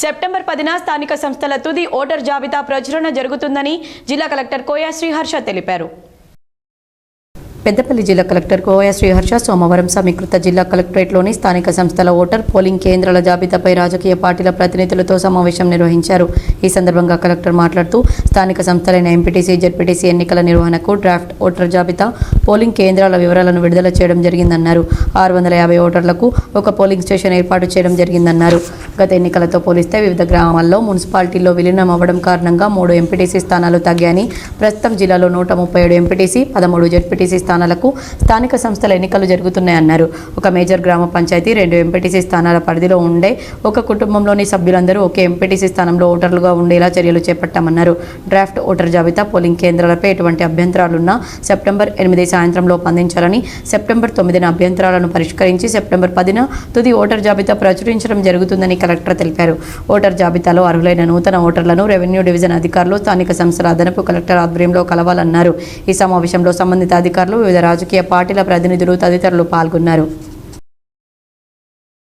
September 10న స్థానిక సంస్థల తుది ఓటర్ జాబితా ప్రచురణ జరుగుతుందని జిల్లా కలెక్టర్ కోయ శ్రీహర్ష తెలిపారు. పెద్దపల్లి జిల్లా కలెక్టర్ కోయ శ్రీహర్ష సోమవారం సమీకృత జిల్లా కలెక్టరేట్లోని స్థానిక సంస్థల ఓటర్ పోలింగ్ కేంద్రాల జాబితాపై రాజకీయ పార్టీల ప్రతినిధులతో సమావేశం నిర్వహించారు. ఈ సందర్భంగా కలెక్టర్ మాట్లాడుతూ స్థానిక సంస్థలైన ఎంపీటీసీ, జెడ్పీటీసీ ఎన్నికల నిర్వహణకు డ్రాఫ్ట్ ఓటర్ జాబితా, పోలింగ్ కేంద్రాల వివరాలను విడుదల చేయడం జరిగిందన్నారు. 650 ఓటర్లకు ఒక పోలింగ్ స్టేషన్ ఏర్పాటు చేయడం జరిగిందన్నారు. గత ఎన్నికలతో పోలిస్తే వివిధ గ్రామాల్లో మున్సిపాలిటీల్లో విలీనం అవ్వడం కారణంగా 3 ఎంపీటీసీ స్థానాలు తగ్గాయని, ప్రస్తుతం జిల్లాలో 137 ఎంపీటీసీ, 13 జెడ్పీటీసీ స్థానాలకు స్థానిక సంస్థల ఎన్నికలు జరుగుతున్నాయన్నారు. ఒక మేజర్ గ్రామ పంచాయతీ 2 ఎంపీటీసీ స్థానాల పరిధిలో ఉండే ఒక కుటుంబంలోని సభ్యులందరూ ఒకే ఎంపీటీసీ స్థానంలో ఓటర్లుగా ఉండేలా చర్యలు చేపట్టామన్నారు. డ్రాఫ్ట్ ఓటర్ జాబితా, పోలింగ్ కేంద్రాలపై ఎటువంటి అభ్యంతరాలున్నా సెప్టెంబర్ 8 సాయంత్రంలో అందించాలని, సెప్టెంబర్ 9న అభ్యంతరాలను పరిష్కరించి సెప్టెంబర్ 10న తుది ఓటర్ జాబితా ప్రచురించడం జరుగుతుందని కలెక్టర్ తెలిపారు. ఓటర్ జాబితాలో అర్హులైన నూతన ఓటర్లను రెవెన్యూ డివిజన్ అధికారులు, స్థానిక సంస్థల అదనపు కలెక్టర్ ఆధ్వర్యంలో కలవాలన్నారు. ఈ సమావేశంలో సంబంధిత అధికారులు, వివిధ రాజకీయ పార్టీల ప్రతినిధులు తదితరులు పాల్గొన్నారు.